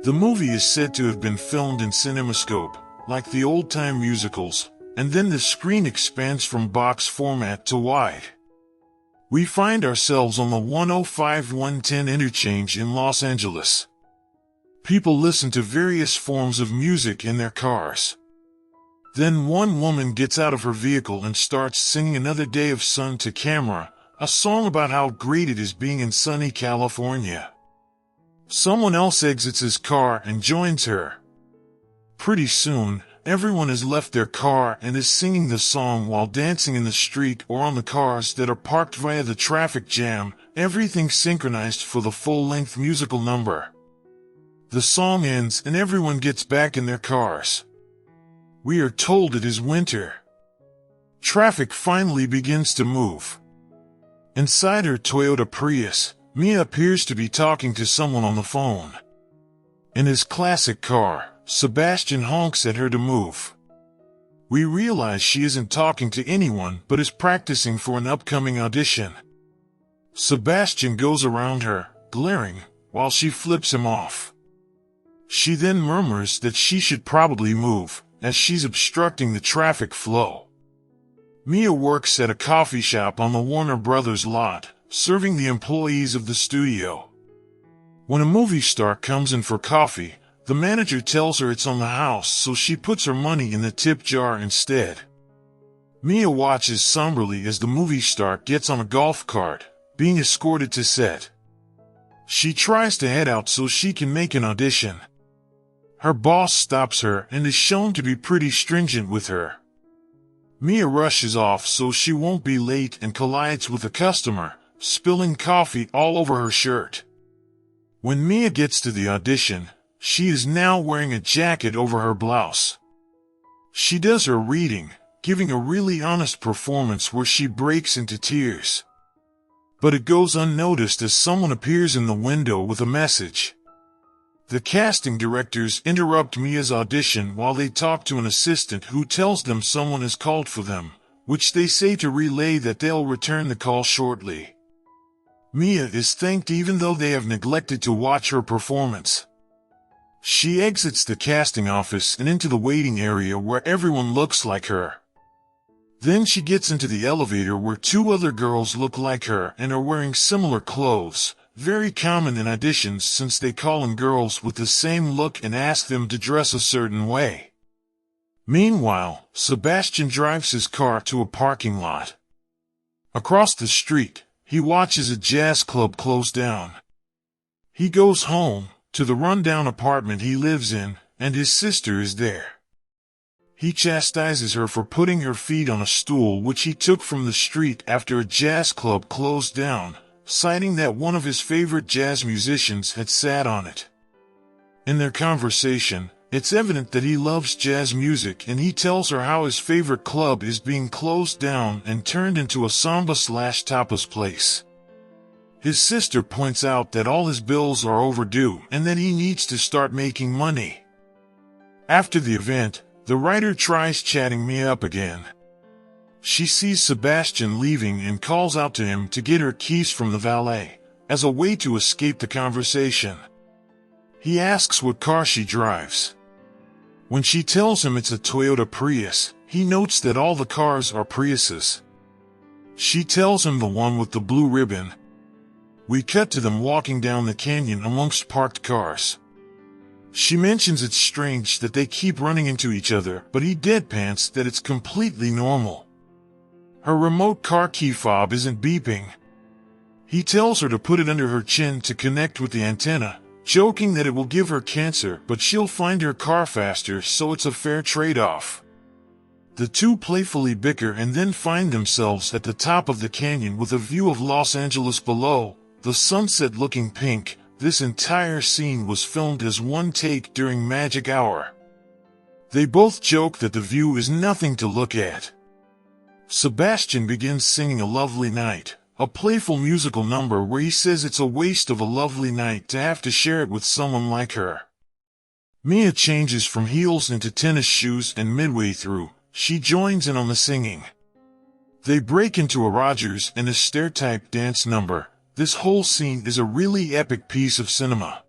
The movie is said to have been filmed in CINEMASCOPE, like the old-time musicals, and then the screen expands from box format to wide. We find ourselves on the 105-110 interchange in Los Angeles. People listen to various forms of music in their cars. Then one woman gets out of her vehicle and starts singing Another Day of Sun to camera, a song about how great it is being in sunny California. Someone else exits his car and joins her. Pretty soon, everyone has left their car and is singing the song while dancing in the street or on the cars that are parked via the traffic jam, everything synchronized for the full-length musical number. The song ends and everyone gets back in their cars. We are told it is winter. Traffic finally begins to move. Inside her Toyota Prius, Mia appears to be talking to someone on the phone. In his classic car, Sebastian honks at her to move. We realize she isn't talking to anyone but is practicing for an upcoming audition. Sebastian goes around her, glaring, while she flips him off. She then murmurs that she should probably move, as she's obstructing the traffic flow. Mia works at a coffee shop on the Warner Brothers lot, serving the employees of the studio. When a movie star comes in for coffee, the manager tells her it's on the house, so she puts her money in the tip jar instead. Mia watches somberly as the movie star gets on a golf cart, being escorted to set. She tries to head out so she can make an audition. Her boss stops her and is shown to be pretty stringent with her. Mia rushes off so she won't be late and collides with a customer, spilling coffee all over her shirt. When Mia gets to the audition, she is now wearing a jacket over her blouse. She does her reading, giving a really honest performance where she breaks into tears. But it goes unnoticed as someone appears in the window with a message. The casting directors interrupt Mia's audition while they talk to an assistant who tells them someone has called for them, which they say to relay that they'll return the call shortly. Mia is thanked even though they have neglected to watch her performance. She exits the casting office and into the waiting area where everyone looks like her. Then she gets into the elevator where two other girls look like her and are wearing similar clothes, very common in auditions since they call in girls with the same look and ask them to dress a certain way. Meanwhile, Sebastian drives his car to a parking lot. Across the street, he watches a jazz club close down. He goes home, to the rundown apartment he lives in, and his sister is there. He chastises her for putting her feet on a stool which he took from the street after a jazz club closed down, citing that one of his favorite jazz musicians had sat on it. In their conversation, it's evident that he loves jazz music and he tells her how his favorite club is being closed down and turned into a samba/tapas place. His sister points out that all his bills are overdue and that he needs to start making money. After the event, the writer tries chatting Mia up again. She sees Sebastian leaving and calls out to him to get her keys from the valet, as a way to escape the conversation. He asks what car she drives. When she tells him it's a Toyota Prius, he notes that all the cars are Priuses. She tells him the one with the blue ribbon. We cut to them walking down the canyon amongst parked cars. She mentions it's strange that they keep running into each other, but he deadpans that it's completely normal. Her remote car key fob isn't beeping. He tells her to put it under her chin to connect with the antenna, joking that it will give her cancer, but she'll find her car faster, so it's a fair trade-off. The two playfully bicker and then find themselves at the top of the canyon with a view of Los Angeles below, the sunset looking pink. This entire scene was filmed as one take during magic hour. They both joke that the view is nothing to look at. Sebastian begins singing A Lovely Night, a playful musical number where he says it's a waste of a lovely night to have to share it with someone like her. Mia changes from heels into tennis shoes and midway through, she joins in on the singing. They break into a Rogers and Astaire-type dance number. This whole scene is a really epic piece of cinema.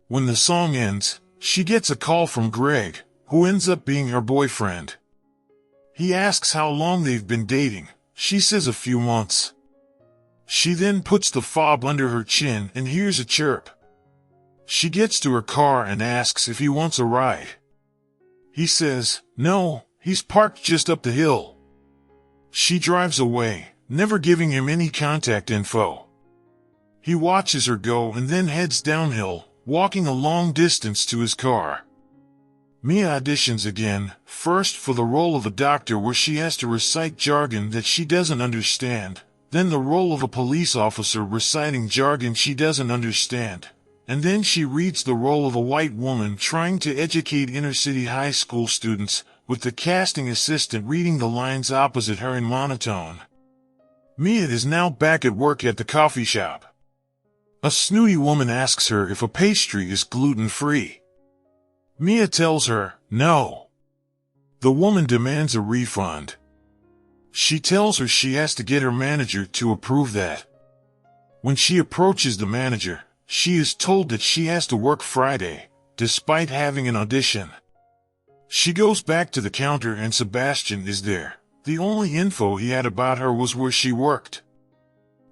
When the song ends, she gets a call from Greg, who ends up being her boyfriend. He asks how long they've been dating. She says a few months. She then puts the fob under her chin and hears a chirp. She gets to her car and asks if he wants a ride. He says, no, he's parked just up the hill. She drives away, never giving him any contact info. He watches her go and then heads downhill, walking a long distance to his car. Mia auditions again, first for the role of a doctor where she has to recite jargon that she doesn't understand, then the role of a police officer reciting jargon she doesn't understand, and then she reads the role of a white woman trying to educate inner-city high school students, with the casting assistant reading the lines opposite her in monotone. Mia is now back at work at the coffee shop. A snooty woman asks her if a pastry is gluten-free. Mia tells her, no. The woman demands a refund. She tells her she has to get her manager to approve that. When she approaches the manager, she is told that she has to work Friday, despite having an audition. She goes back to the counter and Sebastian is there. The only info he had about her was where she worked.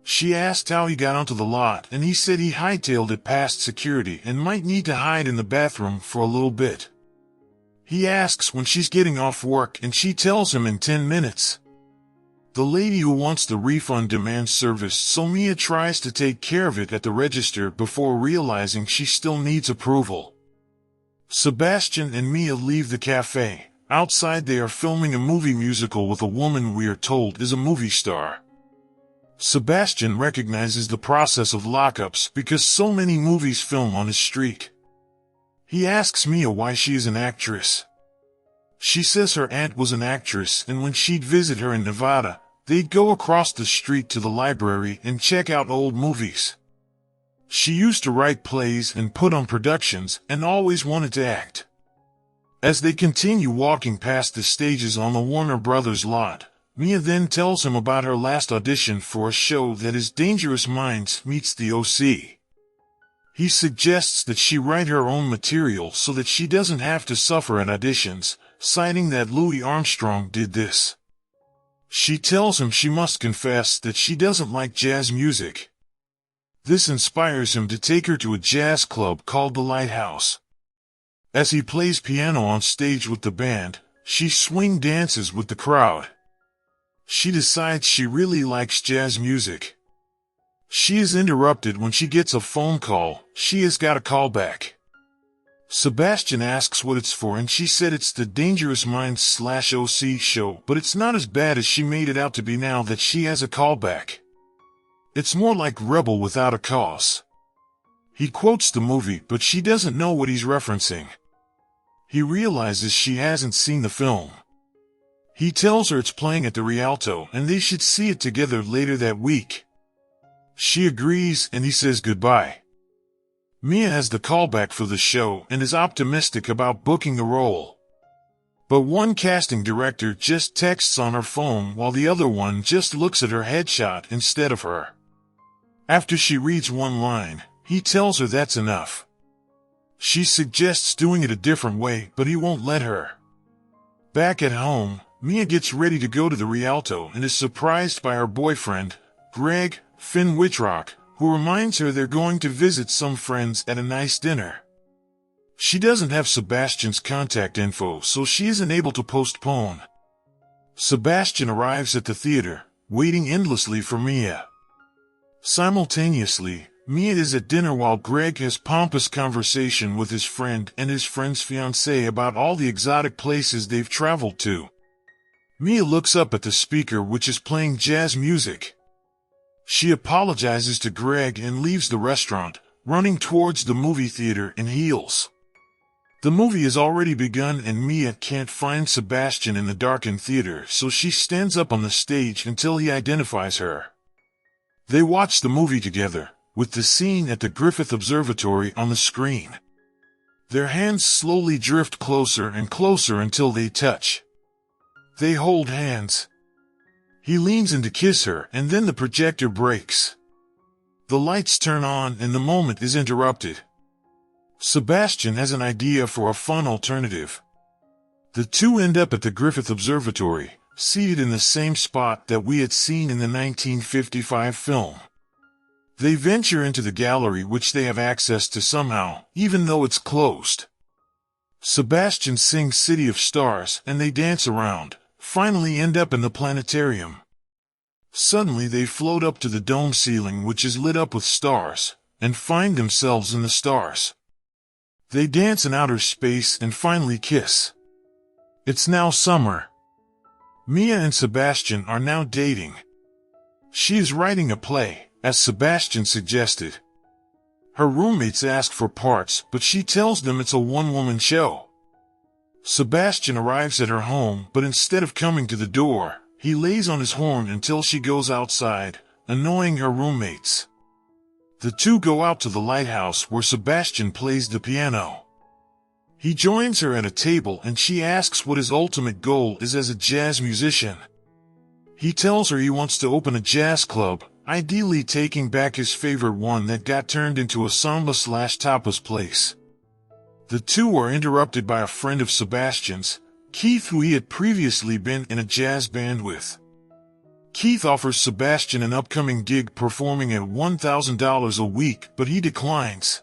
She asked how he got onto the lot and he said he hightailed it past security and might need to hide in the bathroom for a little bit. He asks when she's getting off work and she tells him in 10 minutes. The lady who wants the refund demands service, so Mia tries to take care of it at the register before realizing she still needs approval. Sebastian and Mia leave the cafe. Outside they are filming a movie musical with a woman we are told is a movie star. Sebastian recognizes the process of lockups because so many movies film on his street. He asks Mia why she is an actress. She says her aunt was an actress and when she'd visit her in Nevada, they'd go across the street to the library and check out old movies. She used to write plays and put on productions and always wanted to act. As they continue walking past the stages on the Warner Brothers lot, Mia then tells him about her last audition for a show that is Dangerous Minds meets the OC. He suggests that she write her own material so that she doesn't have to suffer at auditions, citing that Louis Armstrong did this. She tells him she must confess that she doesn't like jazz music. This inspires him to take her to a jazz club called the Lighthouse. As he plays piano on stage with the band, she swing dances with the crowd. She decides she really likes jazz music. She is interrupted when she gets a phone call. She has got a call back. Sebastian asks what it's for and she said it's the Dangerous Minds /OC show, but it's not as bad as she made it out to be now that she has a callback. It's more like Rebel Without a Cause. He quotes the movie, but she doesn't know what he's referencing. He realizes she hasn't seen the film. He tells her it's playing at the Rialto and they should see it together later that week. She agrees and he says goodbye. Mia has the callback for the show and is optimistic about booking the role. But one casting director just texts on her phone while the other one just looks at her headshot instead of her. After she reads one line, he tells her that's enough. She suggests doing it a different way, but he won't let her. Back at home, Mia gets ready to go to the Rialto and is surprised by her boyfriend, Greg, Finn Wittrock, who reminds her they're going to visit some friends at a nice dinner. She doesn't have Sebastian's contact info, so she isn't able to postpone. Sebastian arrives at the theater, waiting endlessly for Mia. Simultaneously, Mia is at dinner while Greg has pompous conversation with his friend and his friend's fiancée about all the exotic places they've traveled to. Mia looks up at the speaker which is playing jazz music. She apologizes to Greg and leaves the restaurant, running towards the movie theater in heels. The movie has already begun and Mia can't find Sebastian in the darkened theater, so she stands up on the stage until he identifies her. They watch the movie together, with the scene at the Griffith Observatory on the screen. Their hands slowly drift closer and closer until they touch. They hold hands. He leans in to kiss her and then the projector breaks. The lights turn on and the moment is interrupted. Sebastian has an idea for a fun alternative. The two end up at the Griffith Observatory, seated in the same spot that we had seen in the 1955 film. They venture into the gallery which they have access to somehow, even though it's closed. Sebastian sings City of Stars and they dance around, finally end up in the planetarium. Suddenly they float up to the dome ceiling which is lit up with stars, and find themselves in the stars. They dance in outer space and finally kiss. It's now summer. Mia and Sebastian are now dating. She is writing a play, as Sebastian suggested. Her roommates ask for parts, but she tells them it's a one-woman show. Sebastian arrives at her home, but instead of coming to the door, he lays on his horn until she goes outside, annoying her roommates. The two go out to the lighthouse where Sebastian plays the piano. He joins her at a table and she asks what his ultimate goal is as a jazz musician. He tells her he wants to open a jazz club, ideally taking back his favorite one that got turned into a samba/tapas place. The two are interrupted by a friend of Sebastian's, Keith, who he had previously been in a jazz band with. Keith offers Sebastian an upcoming gig performing at $1,000 a week, but he declines.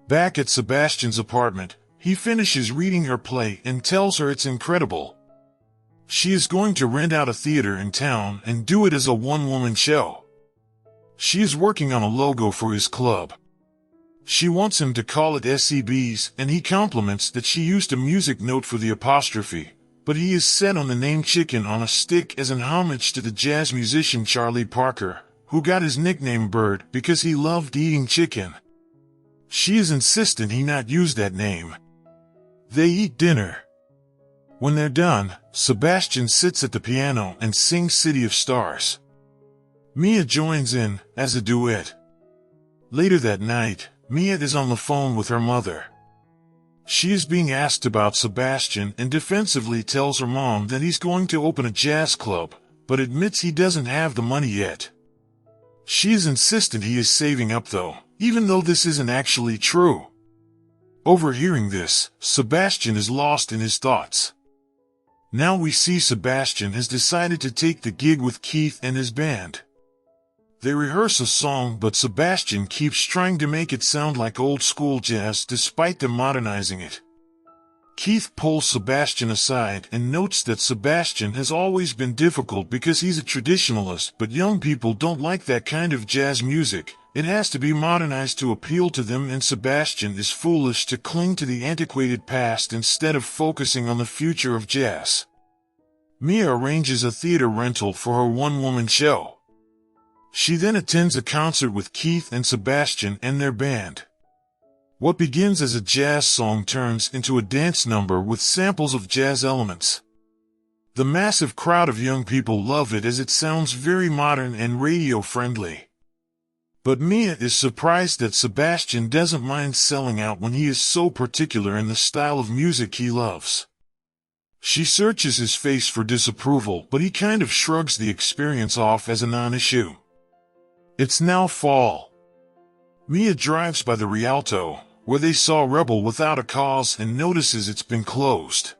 Back at Sebastian's apartment, he finishes reading her play and tells her it's incredible. She is going to rent out a theater in town and do it as a one-woman show. She is working on a logo for his club. She wants him to call it SEBs, and he compliments that she used a music note for the apostrophe, but he is set on the name Chicken on a Stick as an homage to the jazz musician Charlie Parker, who got his nickname Bird because he loved eating chicken. She is insistent he not use that name. They eat dinner. When they're done, Sebastian sits at the piano and sings City of Stars. Mia joins in, as a duet. Later that night, Mia is on the phone with her mother. She is being asked about Sebastian and defensively tells her mom that he's going to open a jazz club, but admits he doesn't have the money yet. She is insistent he is saving up though, even though this isn't actually true. Overhearing this, Sebastian is lost in his thoughts. Now we see Sebastian has decided to take the gig with Keith and his band. They rehearse a song, but Sebastian keeps trying to make it sound like old-school jazz despite them modernizing it. Keith pulls Sebastian aside and notes that Sebastian has always been difficult because he's a traditionalist, but young people don't like that kind of jazz music. It has to be modernized to appeal to them, and Sebastian is foolish to cling to the antiquated past instead of focusing on the future of jazz. Mia arranges a theater rental for her one-woman show. She then attends a concert with Keith and Sebastian and their band. What begins as a jazz song turns into a dance number with samples of jazz elements. The massive crowd of young people love it as it sounds very modern and radio-friendly. But Mia is surprised that Sebastian doesn't mind selling out when he is so particular in the style of music he loves. She searches his face for disapproval, but he kind of shrugs the experience off as a non-issue. It's now fall. Mia drives by the Rialto, where they saw Rebel Without a Cause, and notices it's been closed.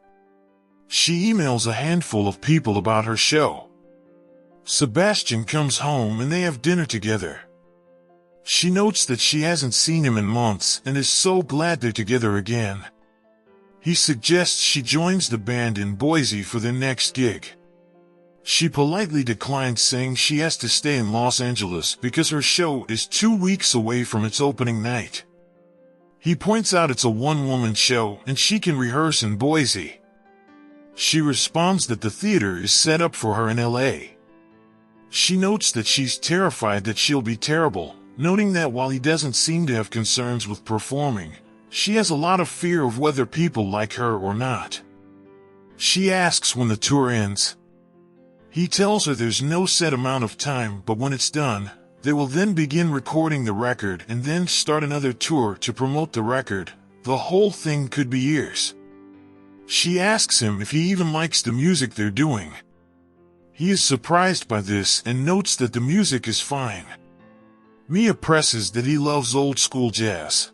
She emails a handful of people about her show. Sebastian comes home and they have dinner together. She notes that she hasn't seen him in months and is so glad they're together again. He suggests she joins the band in Boise for their next gig. She politely declines, saying she has to stay in Los Angeles because her show is 2 weeks away from its opening night. He points out it's a one-woman show and she can rehearse in Boise. She responds that the theater is set up for her in LA. She notes that she's terrified that she'll be terrible, noting that while he doesn't seem to have concerns with performing, she has a lot of fear of whether people like her or not. She asks when the tour ends. He tells her there's no set amount of time, but when it's done, they will then begin recording the record and then start another tour to promote the record. The whole thing could be years. She asks him if he even likes the music they're doing. He is surprised by this and notes that the music is fine. Mia presses that he loves old-school jazz.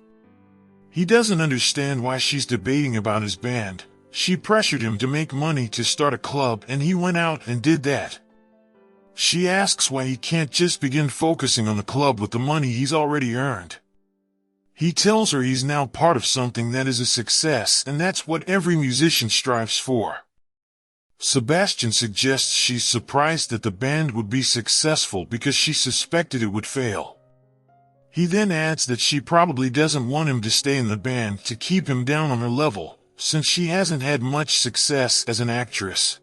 He doesn't understand why she's debating about his band. She pressured him to make money to start a club and he went out and did that. She asks why he can't just begin focusing on the club with the money he's already earned. He tells her he's now part of something that is a success and that's what every musician strives for. Sebastian suggests she's surprised that the band would be successful because she suspected it would fail. He then adds that she probably doesn't want him to stay in the band to keep him down on her level, since she hasn't had much success as an actress.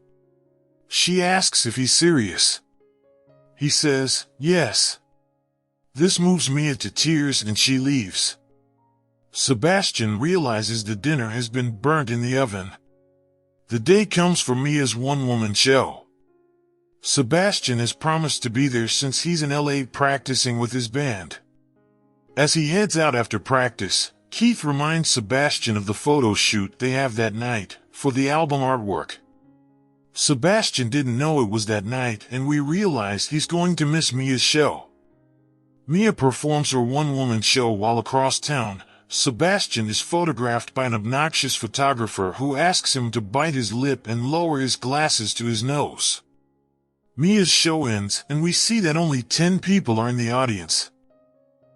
She asks if he's serious. He says, yes. This moves Mia to tears and she leaves. Sebastian realizes the dinner has been burnt in the oven. The day comes for Mia's one-woman show. Sebastian has promised to be there since he's in LA practicing with his band. As he heads out after practice, Keith reminds Sebastian of the photo shoot they have that night for the album artwork. Sebastian didn't know it was that night and we realize he's going to miss Mia's show. Mia performs her one-woman show while across town. Sebastian is photographed by an obnoxious photographer who asks him to bite his lip and lower his glasses to his nose. Mia's show ends and we see that only 10 people are in the audience.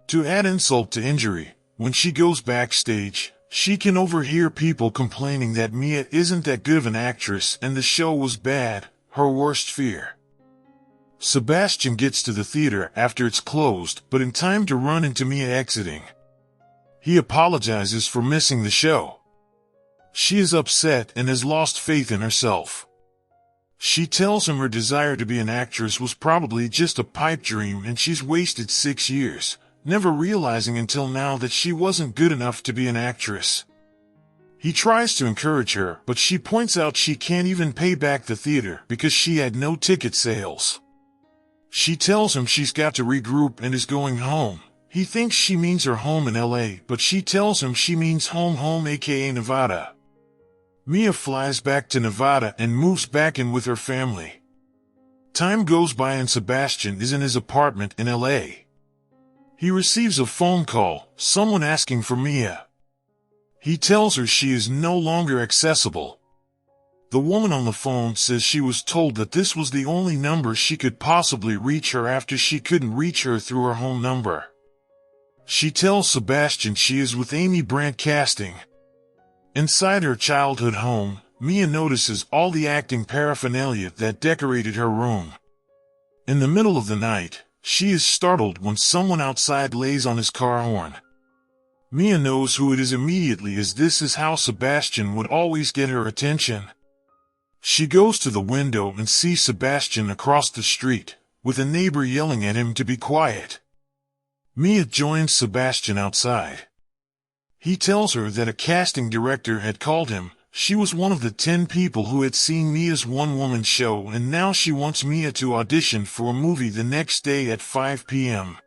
To add insult to injury, when she goes backstage, she can overhear people complaining that Mia isn't that good of an actress and the show was bad, her worst fear. Sebastian gets to the theater after it's closed, but in time to run into Mia exiting. He apologizes for missing the show. She is upset and has lost faith in herself. She tells him her desire to be an actress was probably just a pipe dream and she's wasted 6 years, never realizing until now that she wasn't good enough to be an actress. He tries to encourage her, but she points out she can't even pay back the theater because she had no ticket sales. She tells him she's got to regroup and is going home. He thinks she means her home in LA, but she tells him she means home aka Nevada. Mia flies back to Nevada and moves back in with her family. Time goes by and Sebastian is in his apartment in LA. He receives a phone call, someone asking for Mia. He tells her she is no longer accessible. The woman on the phone says she was told that this was the only number she could possibly reach her after she couldn't reach her through her home number. She tells Sebastian she is with Amy Brandt Casting. Inside her childhood home, Mia notices all the acting paraphernalia that decorated her room. In the middle of the night, she is startled when someone outside lays on his car horn. Mia knows who it is immediately as this is how Sebastian would always get her attention. She goes to the window and sees Sebastian across the street, with a neighbor yelling at him to be quiet. Mia joins Sebastian outside. He tells her that a casting director had called him. She was one of the 10 people who had seen Mia's one-woman show and now she wants Mia to audition for a movie the next day at 5 p.m.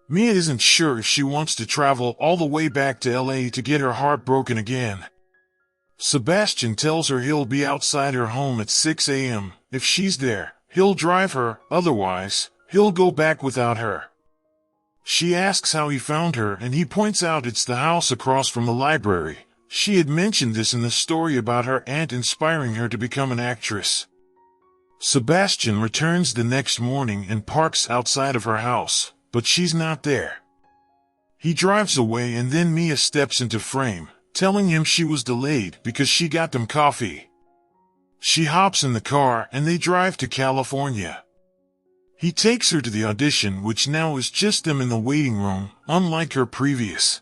Mia isn't sure if she wants to travel all the way back to LA to get her heart broken again. Sebastian tells her he'll be outside her home at 6 a.m. If she's there, he'll drive her, otherwise, he'll go back without her. She asks how he found her and he points out it's the house across from the library. She had mentioned this in the story about her aunt inspiring her to become an actress. Sebastian returns the next morning and parks outside of her house, but she's not there. He drives away and then Mia steps into frame, telling him she was delayed because she got them coffee. She hops in the car and they drive to California. He takes her to the audition, which now is just them in the waiting room, unlike her previous.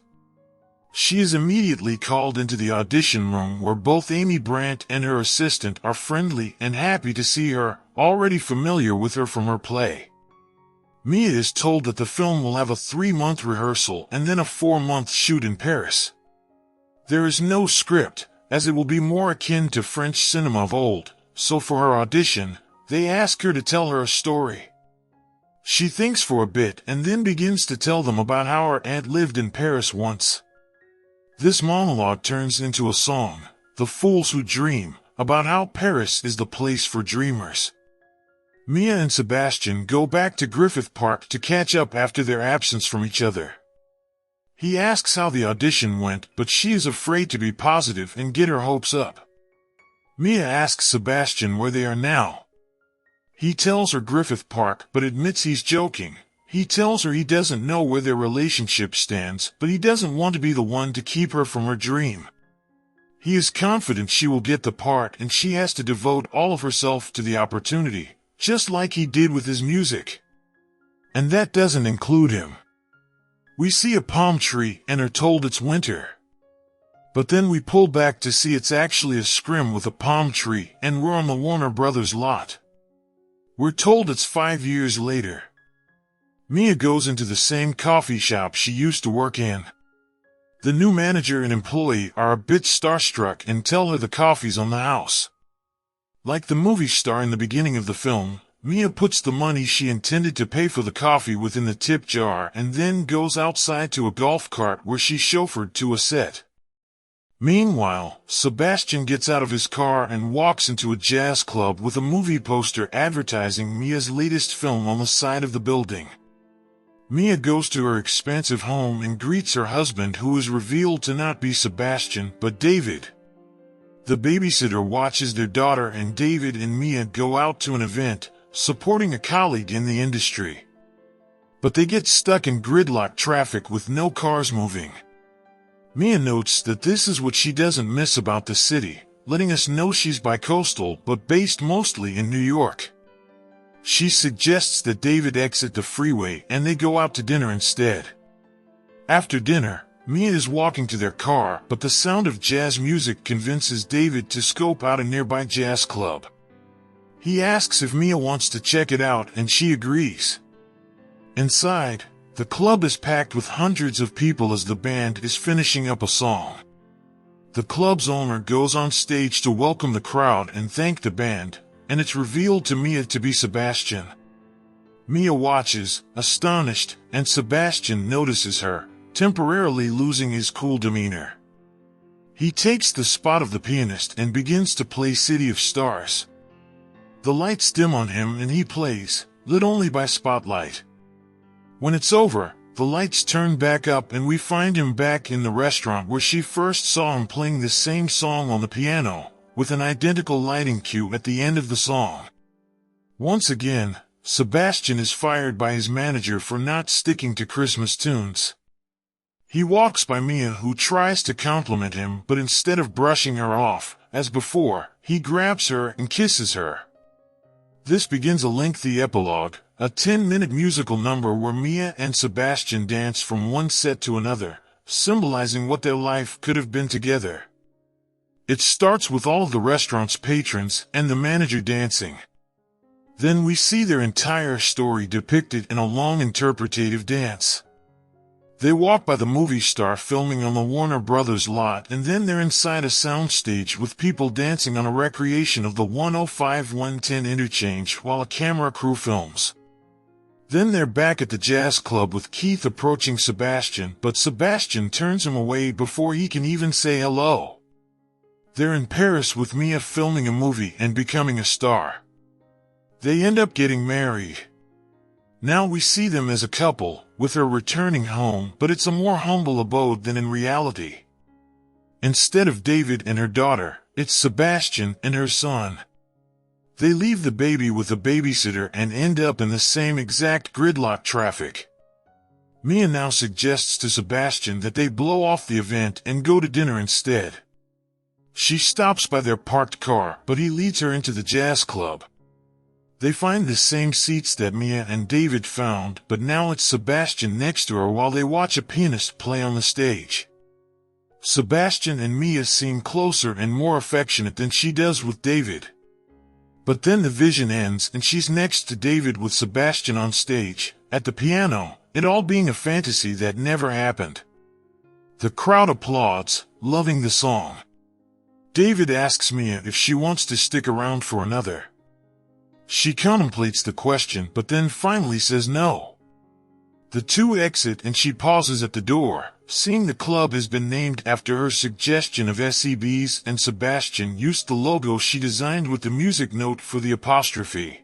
She is immediately called into the audition room where both Amy Brandt and her assistant are friendly and happy to see her, already familiar with her from her play. Mia is told that the film will have a 3-month rehearsal and then a 4-month shoot in Paris. There is no script, as it will be more akin to French cinema of old, so for her audition, they ask her to tell her a story. She thinks for a bit and then begins to tell them about how her aunt lived in Paris once. This monologue turns into a song, The Fools Who Dream, about how Paris is the place for dreamers. Mia and Sebastian go back to Griffith Park to catch up after their absence from each other. He asks how the audition went, but she is afraid to be positive and get her hopes up. Mia asks Sebastian where they are now. He tells her Griffith Park, but admits he's joking. He tells her he doesn't know where their relationship stands, but he doesn't want to be the one to keep her from her dream. He is confident she will get the part, and she has to devote all of herself to the opportunity, just like he did with his music. And that doesn't include him. We see a palm tree and are told it's winter. But then we pull back to see it's actually a scrim with a palm tree, and we're on the Warner Brothers lot. We're told it's 5 years later. Mia goes into the same coffee shop she used to work in. The new manager and employee are a bit starstruck and tell her the coffee's on the house. Like the movie star in the beginning of the film, Mia puts the money she intended to pay for the coffee within the tip jar and then goes outside to a golf cart where she's chauffeured to a set. Meanwhile, Sebastian gets out of his car and walks into a jazz club with a movie poster advertising Mia's latest film on the side of the building. Mia goes to her expansive home and greets her husband, who is revealed to not be Sebastian, but David. The babysitter watches their daughter, and David and Mia go out to an event, supporting a colleague in the industry. But they get stuck in gridlock traffic with no cars moving. Mia notes that this is what she doesn't miss about the city, letting us know she's bi-coastal but based mostly in New York. She suggests that David exit the freeway and they go out to dinner instead. After dinner, Mia is walking to their car, but the sound of jazz music convinces David to scope out a nearby jazz club. He asks if Mia wants to check it out, and she agrees. Inside, the club is packed with hundreds of people as the band is finishing up a song. The club's owner goes on stage to welcome the crowd and thank the band, and it's revealed to Mia to be Sebastian. Mia watches, astonished, and Sebastian notices her, temporarily losing his cool demeanor. He takes the spot of the pianist and begins to play City of Stars. The lights dim on him and he plays, lit only by spotlight. When it's over, the lights turn back up and we find him back in the restaurant where she first saw him playing the same song on the piano, with an identical lighting cue at the end of the song. Once again, Sebastian is fired by his manager for not sticking to Christmas tunes. He walks by Mia, who tries to compliment him, but instead of brushing her off, as before, he grabs her and kisses her. This begins a lengthy epilogue, a 10-minute musical number where Mia and Sebastian dance from one set to another, symbolizing what their life could have been together. It starts with all of the restaurant's patrons and the manager dancing. Then we see their entire story depicted in a long interpretative dance. They walk by the movie star filming on the Warner Brothers lot, and then they're inside a soundstage with people dancing on a recreation of the 105-110 interchange while a camera crew films. Then they're back at the jazz club with Keith approaching Sebastian, but Sebastian turns him away before he can even say hello. They're in Paris with Mia filming a movie and becoming a star. They end up getting married. Now we see them as a couple, with her returning home, but it's a more humble abode than in reality. Instead of David and her daughter, it's Sebastian and her son. They leave the baby with a babysitter and end up in the same exact gridlock traffic. Mia now suggests to Sebastian that they blow off the event and go to dinner instead. She stops by their parked car, but he leads her into the jazz club. They find the same seats that Mia and David found, but now it's Sebastian next to her while they watch a pianist play on the stage. Sebastian and Mia seem closer and more affectionate than she does with David. But then the vision ends and she's next to David with Sebastian on stage, at the piano, it all being a fantasy that never happened. The crowd applauds, loving the song. David asks Mia if she wants to stick around for another. She contemplates the question but then finally says no. The two exit and she pauses at the door, seeing the club has been named after her suggestion of SEBs, and Sebastian used the logo she designed with the music note for the apostrophe.